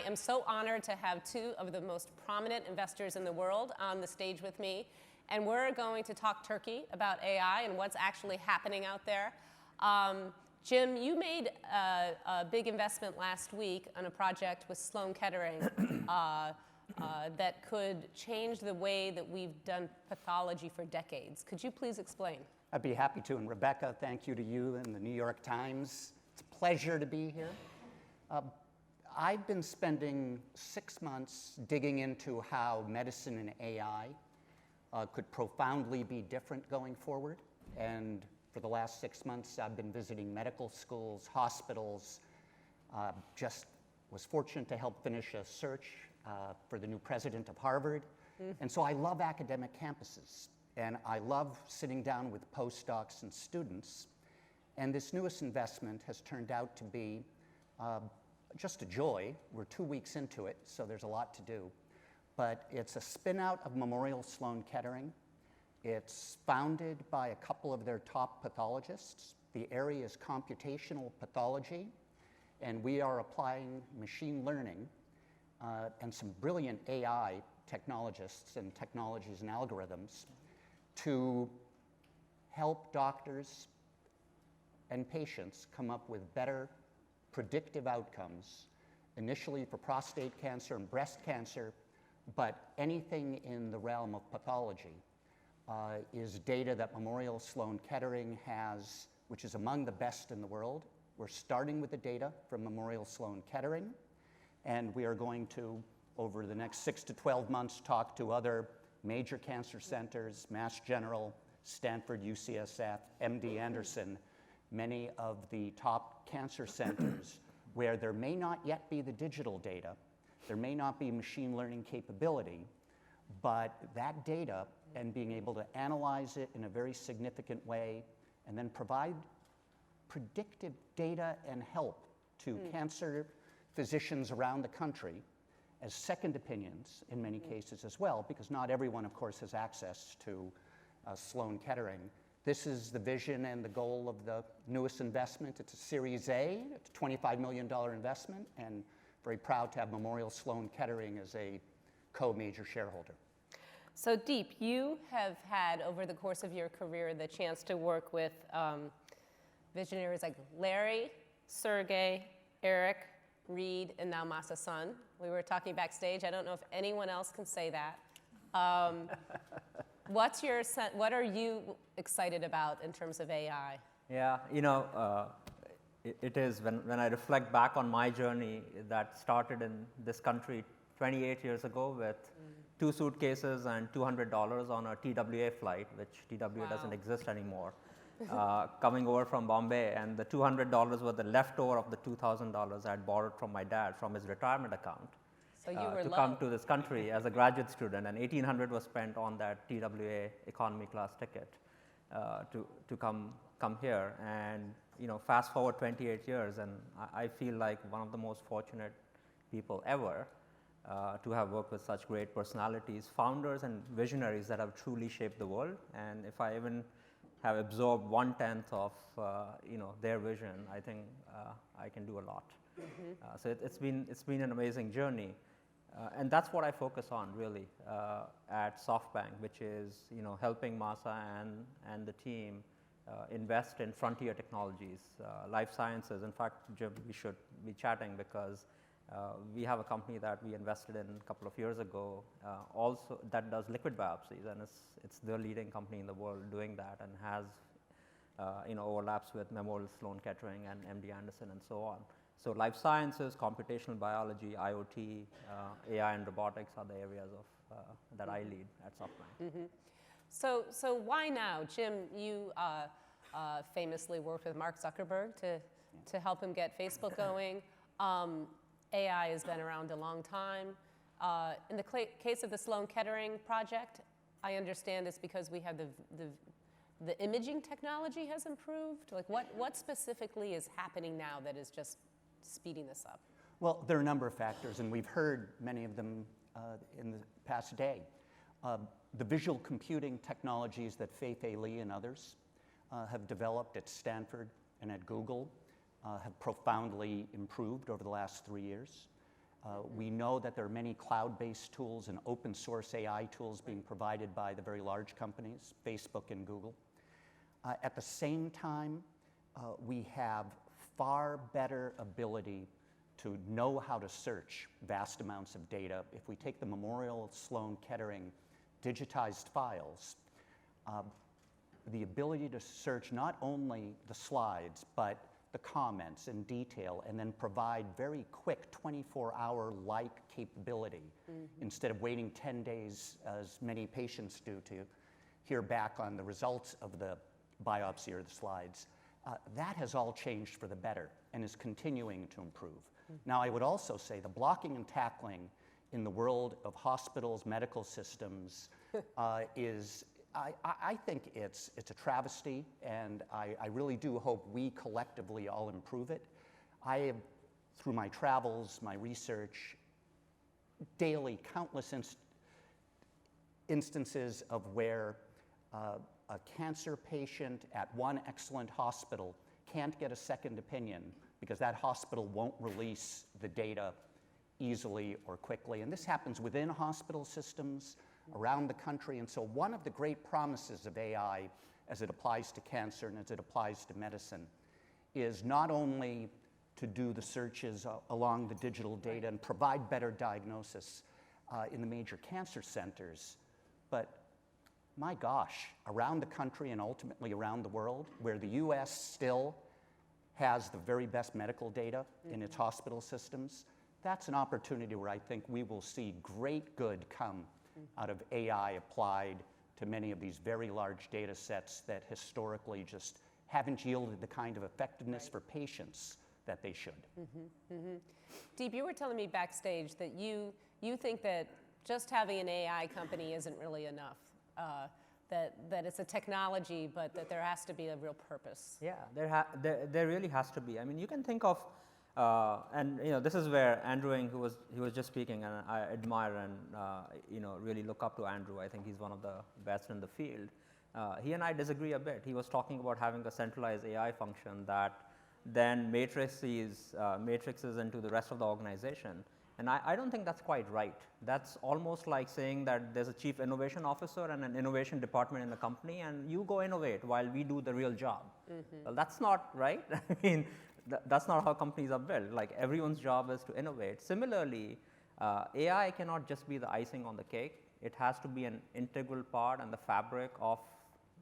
am so honored to have two of the most prominent investors in the world on the stage with me. And we're going to talk turkey about AI and what's actually happening out there. Jim, you made a big investment last week on a project with Sloan Kettering that could change the way that we've done pathology for decades. Could you please explain? I'd be happy to. And Rebecca, thank you to you and the New York Times. It's a pleasure to be here. I've been spending 6 months digging into how medicine and AI could profoundly be different going forward. And for the last 6 months, I've been visiting medical schools, hospitals, just was fortunate to help finish a search for the new president of Harvard. And so I love academic campuses, and I love sitting down with postdocs and students. And this newest investment has turned out to be just a joy. We're 2 weeks into it, so there's a lot to do. But it's a spin-out of Memorial Sloan Kettering. It's founded by a couple of their top pathologists. The area is computational pathology, and we are applying machine learning and some brilliant AI technologists and technologies and algorithms to help doctors and patients come up with better predictive outcomes, initially for prostate cancer and breast cancer, but anything in the realm of pathology is data that Memorial Sloan Kettering has, which is among the best in the world. We're starting with the data from Memorial Sloan Kettering, and we are going to, over the next 6 to 12 months, talk to other major cancer centers, Mass General, Stanford, UCSF, MD Anderson, many of the top cancer centers where there may not yet be the digital data, there may not be machine learning capability, but that data and being able to analyze it in a very significant way and then provide predictive data and help to cancer physicians around the country as second opinions in many cases as well, because not everyone, of course, has access to Sloan Kettering. This is the vision and the goal of the newest investment. It's a Series A, it's a $25 million investment, and very proud to have Memorial Sloan Kettering as a co-major shareholder. So Deep, you have had, over the course of your career, the chance to work with visionaries like Larry, Sergey, Eric, Reed, and now Masa Son. We were talking backstage. I don't know if anyone else can say that. What are you excited about in terms of AI? Yeah, it is, when I reflect back on my journey that started in this country 28 years ago with 2 suitcases and $200 on a TWA flight, which TWA doesn't exist anymore, coming over from Bombay, and the $200 were the leftover of the $2,000 I had borrowed from my dad from his retirement account. So you were to low. come to this country as a graduate student, and $1,800 was spent on that TWA economy class ticket to come here. And fast forward 28 years, and I feel like one of the most fortunate people ever to have worked with such great personalities, founders and visionaries that have truly shaped the world. And if I even have absorbed 1/10 of their vision, I think I can do a lot. So it's been an amazing journey. And that's what I focus on really at SoftBank, which is helping Masa and the team invest in frontier technologies, life sciences. In fact, Jim, we should be chatting because we have a company that we invested in a couple of years ago, also that does liquid biopsies, and it's the leading company in the world doing that, and has overlaps with Memorial Sloan Kettering and MD Anderson and so on. So life sciences, computational biology, IoT, AI and robotics are the areas of that I lead at SoftBank. So why now? Jim, you famously worked with Mark Zuckerberg to help him get Facebook going. AI has been around a long time. In the case of the Sloan Kettering project, I understand it's because we have the imaging technology has improved. Like what specifically is happening now that is just speeding this up? Well, there are a number of factors, and we've heard many of them in the past day. The visual computing technologies that Fei-Fei Li and others have developed at Stanford and at Google have profoundly improved over the last 3 years. We know that there are many cloud-based tools and open source AI tools being provided by the very large companies, Facebook and Google. At the same time, we have far better ability to know how to search vast amounts of data. If we take the Memorial Sloan Kettering digitized files, the ability to search not only the slides, but the comments in detail, and then provide very quick 24-hour-like capability instead of waiting 10 days, as many patients do, to hear back on the results of the biopsy or the slides. That has all changed for the better and is continuing to improve. Now, I would also say the blocking and tackling in the world of hospitals, medical systems, I think it's a travesty, and I really do hope we collectively all improve it. I have, through my travels, my research, daily countless instances of where a cancer patient at one excellent hospital can't get a second opinion because that hospital won't release the data easily or quickly. And this happens within hospital systems around the country. And so one of the great promises of AI as it applies to cancer and as it applies to medicine is not only to do the searches along the digital data and provide better diagnosis in the major cancer centers, but my gosh, around the country and ultimately around the world, where the US still has the very best medical data in its hospital systems, that's an opportunity where I think we will see great good come out of AI applied to many of these very large data sets that historically just haven't yielded the kind of effectiveness for patients that they should. Deep, you were telling me backstage that you think that just having an AI company isn't really enough, that it's a technology, but that there has to be a real purpose. Yeah, there really has to be. I mean, you can think of, and this is where Andrew Ng, he was just speaking, and I admire and really look up to Andrew. I think he's one of the best in the field. He and I disagree a bit. He was talking about having a centralized AI function that then matrices into the rest of the organization. And I don't think that's quite right. That's almost like saying that there's a chief innovation officer and an innovation department in the company, and you go innovate while we do the real job. Well, that's not right. I mean, that's not how companies are built. Like, everyone's job is to innovate. Similarly, AI cannot just be the icing on the cake. It has to be an integral part and the fabric of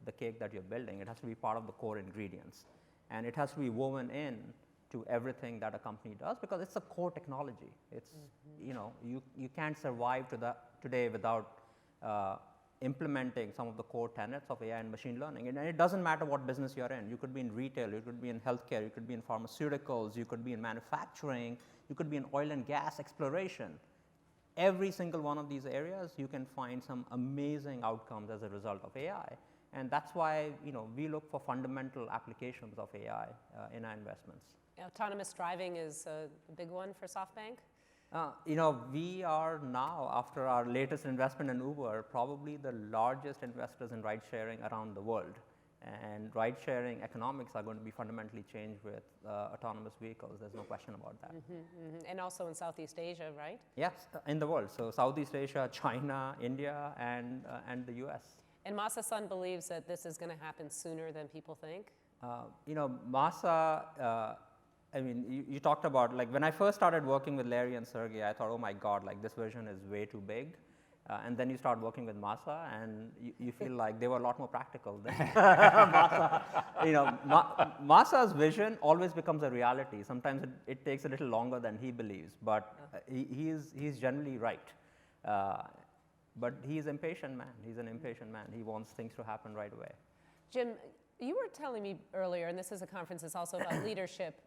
the cake that you're building. It has to be part of the core ingredients. And it has to be woven in to everything that a company does, because it's a core technology. It's, you can't survive today without implementing some of the core tenets of AI and machine learning. And it doesn't matter what business you're in. You could be in retail, you could be in healthcare, you could be in pharmaceuticals, you could be in manufacturing, you could be in oil and gas exploration. Every single one of these areas, you can find some amazing outcomes as a result of AI. And that's why, we look for fundamental applications of AI in our investments. Autonomous driving is a big one for SoftBank? We are now, after our latest investment in Uber, probably the largest investors in ride sharing around the world. And ride sharing economics are going to be fundamentally changed with autonomous vehicles. There's no question about that. And also in Southeast Asia, right? Yes, in the world. So Southeast Asia, China, India, and the US. And Masa-san believes that this is going to happen sooner than people think? Masa, I mean, you talked about, like, when I first started working with Larry and Sergey, I thought, oh my God, like, this vision is way too big. And then you start working with Masa, and you feel like they were a lot more practical than Masa. Masa's vision always becomes a reality. Sometimes it takes a little longer than he believes, but he's generally right. But he's an impatient man. He's an impatient man. He wants things to happen right away. Jim, you were telling me earlier, and this is a conference that's also about leadership,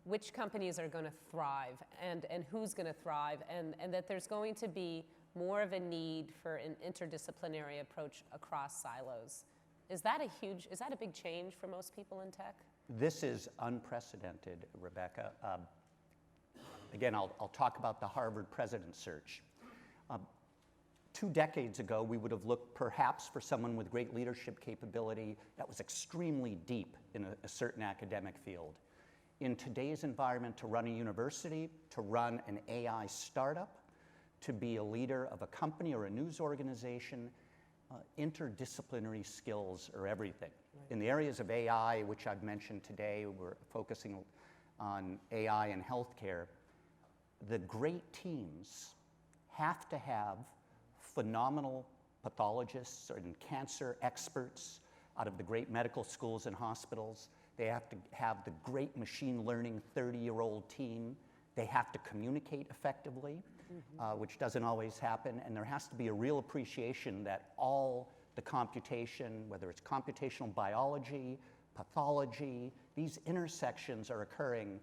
which companies are going to thrive and who's going to thrive, and that there's going to be more of a need for an interdisciplinary approach across silos. Is that a big change for most people in tech? This is unprecedented, Rebecca. Again, I'll talk about the Harvard President Search. 2 decades ago, we would have looked perhaps for someone with great leadership capability that was extremely deep in a certain academic field. in today's environment to run a university, to run an AI startup, to be a leader of a company or a news organization, interdisciplinary skills are everything. In the areas of AI, which I've mentioned today, we're focusing on AI in healthcare, the great teams have to have phenomenal pathologists and cancer experts out of the great medical schools and hospitals. They have to have the great machine learning 30-year-old team. They have to communicate effectively, which doesn't always happen. And there has to be a real appreciation that all the computation, whether it's computational biology, pathology, these intersections are occurring,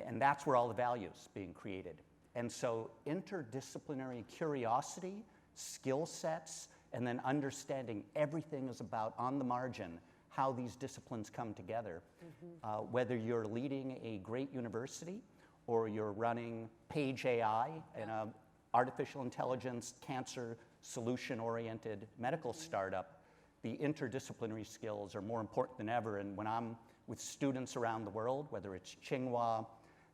and that's where all the value is being created. And so interdisciplinary curiosity, skill sets, and then understanding everything is about, on the margin, how these disciplines come together. Whether you're leading a great university or you're running Page AI, an artificial intelligence, cancer solution-oriented medical startup, the interdisciplinary skills are more important than ever. And when I'm with students around the world, whether it's Tsinghua,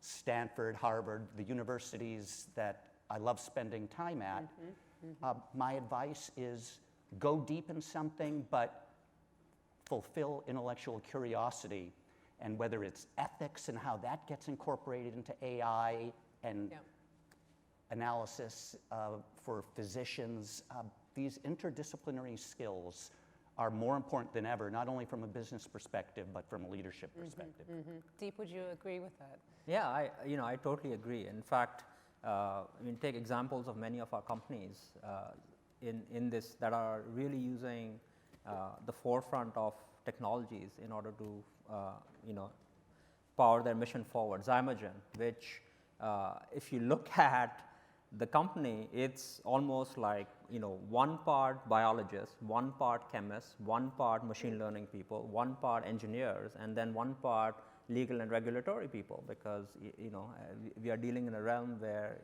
Stanford, Harvard, the universities that I love spending time at, my advice is go deep in something, but fulfill intellectual curiosity. And whether it's ethics and how that gets incorporated into AI and analysis for physicians, these interdisciplinary skills are more important than ever, not only from a business perspective, but from a leadership perspective. Deep, would you agree with that? Yeah, I totally agree. In fact, take examples of many of our companies in this that are really using the forefront of technologies in order to power their mission forward. Zymergen, which if you look at the company, it's almost like one part biologist, one part chemist, one part machine learning people, one part engineers, and then one part legal and regulatory people, because we are dealing in a realm where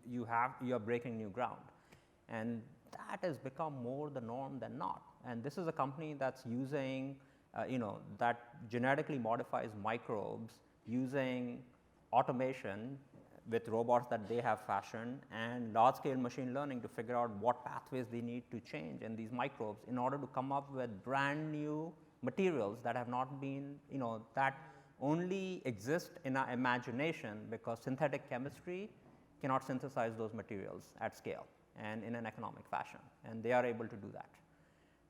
you are breaking new ground, and that has become more the norm than not. And this is a company that's using that genetically modifies microbes using automation with robots that they have fashioned and large-scale machine learning to figure out what pathways they need to change in these microbes in order to come up with brand new materials that have not been, that only exist in our imagination, because synthetic chemistry cannot synthesize those materials at scale and in an economic fashion, and they are able to do that.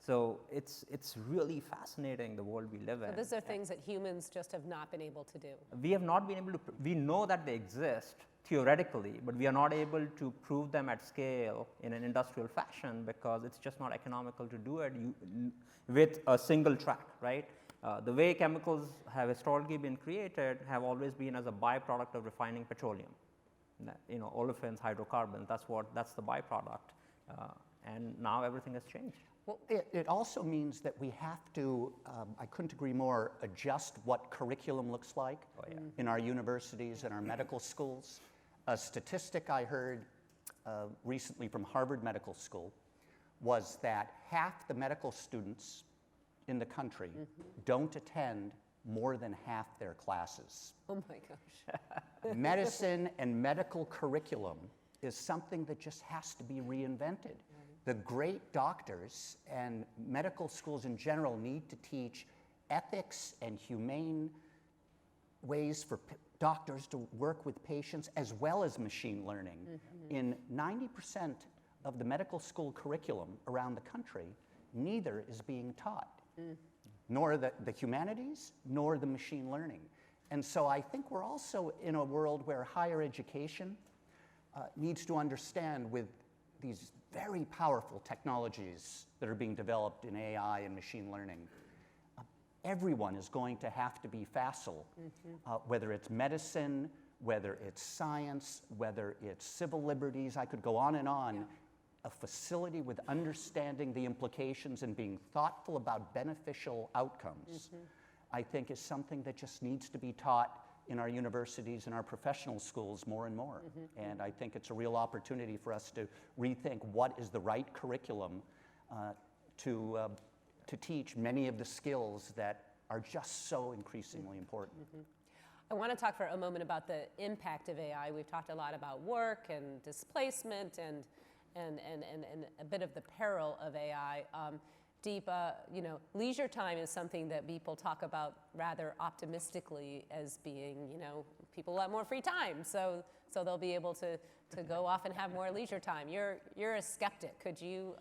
So it's really fascinating, the world we live in. So these are things that humans just have not been able to do. We have not been able to, we know that they exist theoretically, but we are not able to prove them at scale in an industrial fashion, because it's just not economical to do it with a single track, right? The way chemicals have historically been created have always been as a byproduct of refining petroleum. Olefins, hydrocarbons, that's the byproduct. And now everything has changed. Well, it also means that we have to, I couldn't agree more, adjust what curriculum looks like in our universities and our medical schools. A statistic I heard recently from Harvard Medical School was that half the medical students in the country don't attend more than half their classes. Oh my gosh. Medicine and medical curriculum is something that just has to be reinvented. The great doctors and medical schools in general need to teach ethics and humane ways for doctors to work with patients, as well as machine learning. In 90% of the medical school curriculum around the country, neither is being taught, nor the humanities, nor the machine learning. And so I think we're also in a world where higher education needs to understand, with these very powerful technologies that are being developed in AI and machine learning, everyone is going to have to be facile, whether it's medicine, whether it's science, whether it's civil liberties. I could go on and on. A facility with understanding the implications and being thoughtful about beneficial outcomes, I think, is something that just needs to be taught in our universities and our professional schools more and more. And I think it's a real opportunity for us to rethink what is the right curriculum to teach many of the skills that are just so increasingly important. I want to talk for a moment about the impact of AI. We've talked a lot about work and displacement and a bit of the peril of AI. Deep, leisure time is something that people talk about rather optimistically as being, people will have more free time, so they'll be able to go off and have more leisure time. You're a skeptic, could you,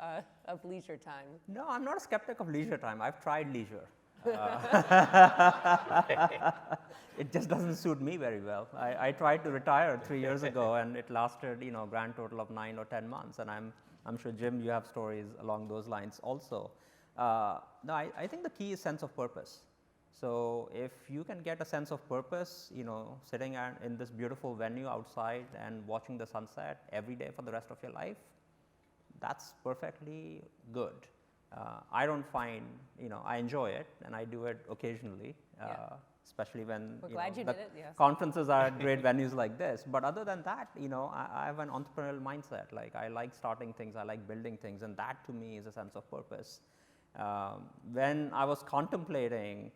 of leisure time? No, I'm not a skeptic of leisure time. I've tried leisure. It just doesn't suit me very well. I tried to retire 3 years ago, and it lasted, a grand total of 9 or 10 months. And I'm sure, Jim, you have stories along those lines also. No, I think the key is sense of purpose. So if you can get a sense of purpose, sitting in this beautiful venue outside and watching the sunset every day for the rest of your life, that's perfectly good. I don't find, I enjoy it, and I do it occasionally, especially when We're glad you did it, yes. Conferences are at great venues like this. But other than that, I have an entrepreneurial mindset. Like, I like starting things, I like building things, and that to me is a sense of purpose. When I was contemplating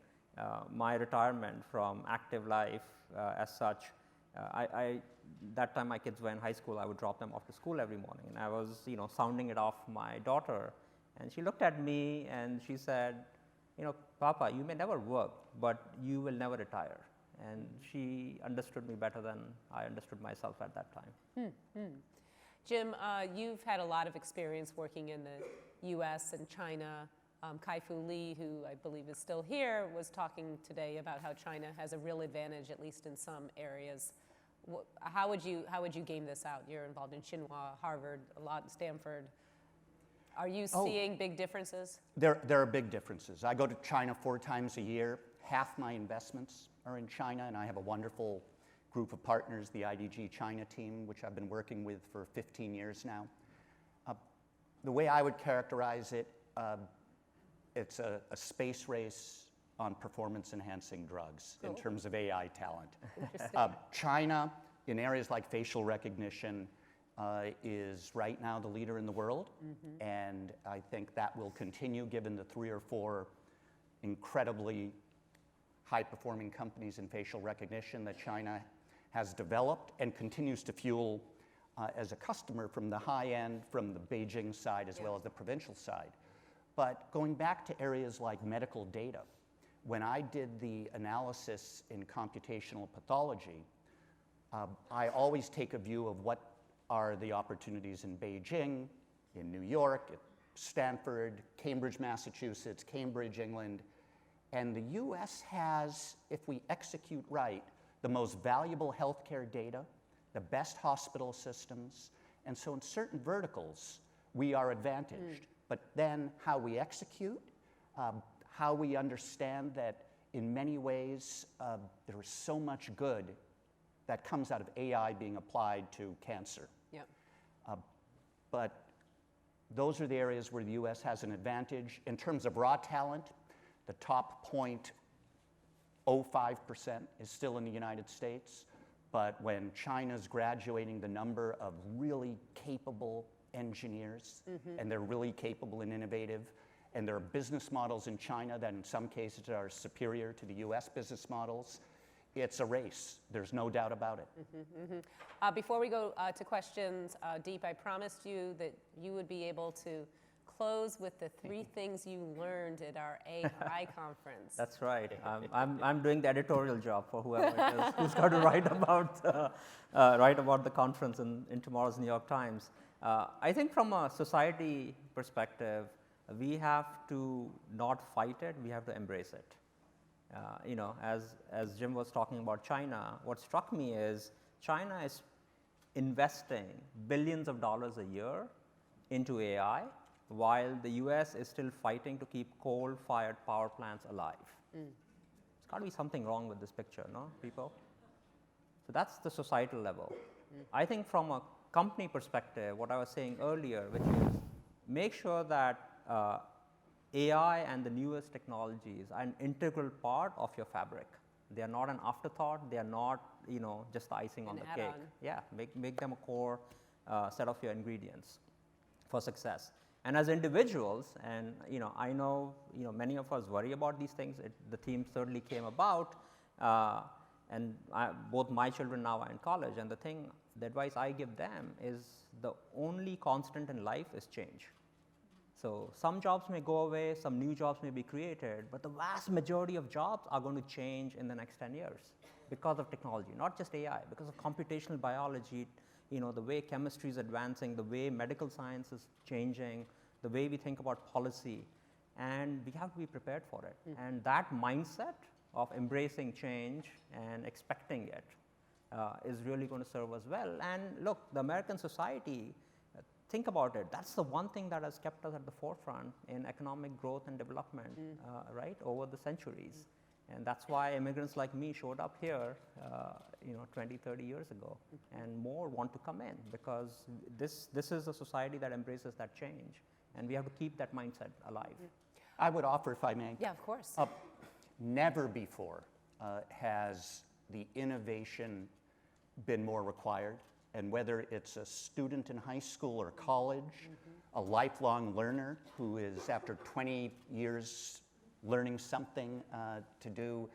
my retirement from active life as such, that time my kids were in high school, I would drop them off to school every morning, and I was, sounding it off my daughter, and she looked at me and she said, Papa, you may never work, but you will never retire. And she understood me better than I understood myself at that time. Jim, you've had a lot of experience working in the US and China. Kai-Fu Lee, who I believe is still here, was talking today about how China has a real advantage, at least in some areas. How would you game this out? You're involved in Tsinghua, Harvard, a lot, Stanford. Are you seeing big differences? There are big differences. I go to China 4 times a year. Half my investments are in China, and I have a wonderful group of partners, the IDG China team, which I've been working with for 15 years now. The way I would characterize it, it's a space race on performance-enhancing drugs in terms of AI talent. China, in areas like facial recognition, is right now the leader in the world, and I think that will continue given the 3 or 4 incredibly high-performing companies in facial recognition that China has developed and continues to fuel as a customer from the high end, from the Beijing side as well as the provincial side. But going back to areas like medical data, when I did the analysis in computational pathology, I always take a view of what are the opportunities in Beijing, in New York, at Stanford, Cambridge, Massachusetts, Cambridge, England. And the US has, if we execute right, the most valuable healthcare data, the best hospital systems. And so in certain verticals, we are advantaged. But then how we execute, how we understand that in many ways there is so much good that comes out of AI being applied to cancer. Yep. But those are the areas where the US has an advantage. In terms of raw talent, the top 0.05% is still in the United States. But when China's graduating the number of really capable engineers, and they're really capable and innovative, and there are business models in China that in some cases are superior to the US business models, it's a race. There's no doubt about it. Before we go to questions, Deep, I promised you that you would be able to close with the 3 things you learned at our AI conference. That's right. I'm doing the editorial job for whoever it is who's got to write about the conference in tomorrow's New York Times. I think from a society perspective, we have to not fight it, we have to embrace it. As Jim was talking about China, what struck me is China is investing billions of dollars a year into AI, while the US is still fighting to keep coal-fired power plants alive. There's got to be something wrong with this picture, no, people? So that's the societal level. I think from a company perspective, what I was saying earlier, which is make sure that AI and the newest technologies are an integral part of your fabric. They are not an afterthought. They are not, just the icing on the cake. Yeah, make them a core set of your ingredients for success. And as individuals, and I know many of us worry about these things. The theme certainly came about, And both my children now are in college, and the advice I give them is the only constant in life is change. So some jobs may go away, some new jobs may be created, but the vast majority of jobs are going to change in the next 10 years because of technology, not just AI, because of computational biology, the way chemistry is advancing, the way medical science is changing, the way we think about policy, and we have to be prepared for it. And that mindset of embracing change and expecting it is really going to serve us well. And look, the American society, think about it, that's the one thing that has kept us at the forefront in economic growth and development, right, over the centuries. And that's why immigrants like me showed up here, 20, 30 years ago, and more want to come in, because this is a society that embraces that change, and we have to keep that mindset alive. I would offer, if I may. Yeah, of course. Never before has the innovation been more required. And whether it's a student in high school or college, a lifelong learner who is, after 20 years, learning something to do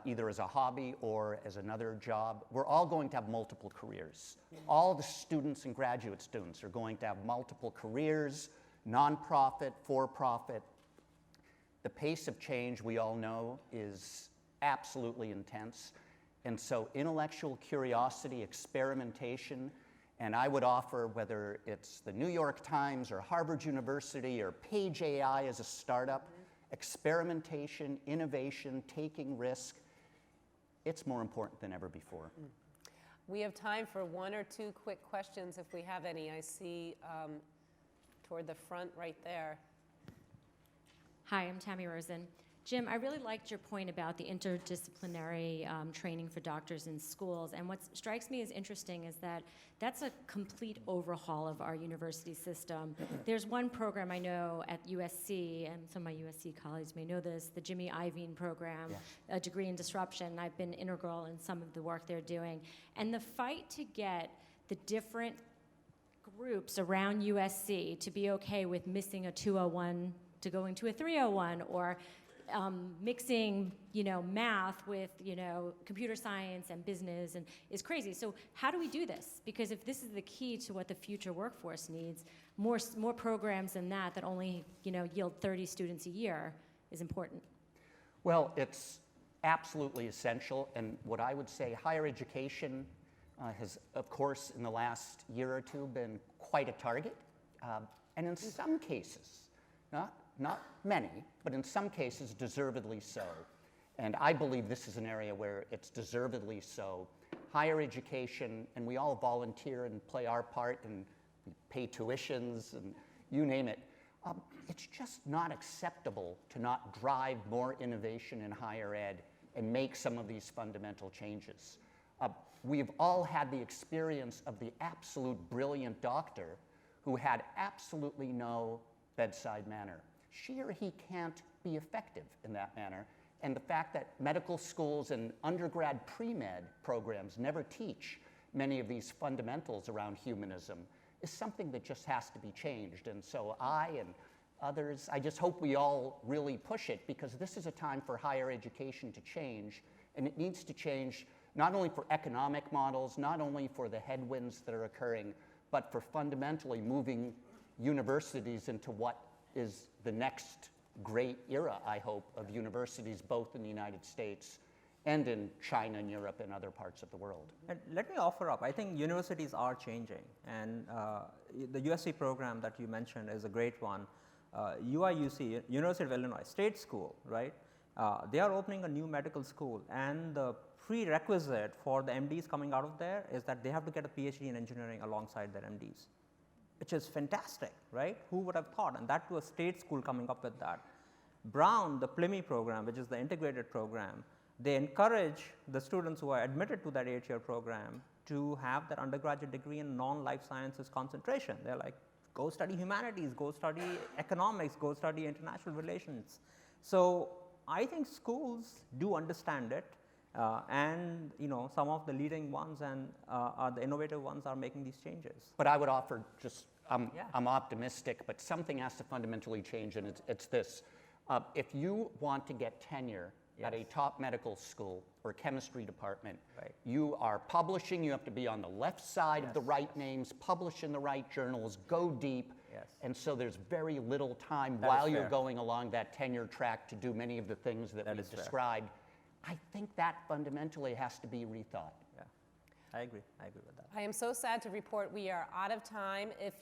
either as a hobby or as another job, we're all going to have multiple careers. All the students and graduate students are going to have multiple careers, nonprofit, for-profit. The pace of change, we all know, is absolutely intense. And so intellectual curiosity, experimentation, and I would offer, whether it's the New York Times or Harvard University or Page AI as a startup, experimentation, innovation, taking risk, it's more important than ever before. We have time for one or two quick questions if we have any. I see toward the front right there. Hi, I'm Tammy Rosen. Jim, I really liked your point about the interdisciplinary training for doctors in schools. And what strikes me as interesting is that that's a complete overhaul of our university system. There's one program I know at USC, and some of my USC colleagues may know this, the Jimmy Iovine program, a degree in disruption. I've been integral in some of the work they're doing. And the fight to get the different groups around USC to be okay with missing a 201 to going to a 301, or mixing, math with, computer science and business, and is crazy. So how do we do this? Because if this is the key to what the future workforce needs, more programs than that only, yield 30 students a year is important. Well, it's absolutely essential. And what I would say, higher education has, of course, in the last year or two been quite a target. And in some cases, not many, but in some cases deservedly so. And I believe this is an area where it's deservedly so. Higher education, and we all volunteer and play our part and pay tuitions and you name it. It's just not acceptable to not drive more innovation in higher ed and make some of these fundamental changes. We've all had the experience of the absolute brilliant doctor who had absolutely no bedside manner. She or he can't be effective in that manner. And the fact that medical schools and undergrad pre-med programs never teach many of these fundamentals around humanism is something that just has to be changed. And so I and others, I just hope we all really push it, because this is a time for higher education to change. And it needs to change not only for economic models, not only for the headwinds that are occurring, but for fundamentally moving universities into what is the next great era, I hope, of universities both in the United States and in China and Europe and other parts of the world. And let me offer up, I think universities are changing, and the USC program that you mentioned is a great one. UIUC, University of Illinois State School, right? They are opening a new medical school, and the prerequisite for the MDs coming out of there is that they have to get a PhD in engineering alongside their MDs. Which is fantastic, right? Who would have thought? And that to a state school coming up with that. Brown, the PLME program, which is the integrated program, they encourage the students who are admitted to that 8-year program to have their undergraduate degree in non-life sciences concentration. They're like, go study humanities, go study economics, go study international relations. So I think schools do understand it. And some of the leading ones and the innovative ones are making these changes. But I would offer just, I'm optimistic, but something has to fundamentally change, and it's this. If you want to get tenure at a Yes. top medical school or chemistry department, Right. you are publishing, you have to be on the left side of the Yes, right names, publish in the right journals, go deep. Yes. And so there's very little time That is while you're fair. going along that tenure track to do many of the things that That we've is fair. described. I think that fundamentally has to be rethought. Yeah, I agree with that. I am so sad to report we are out of time. If you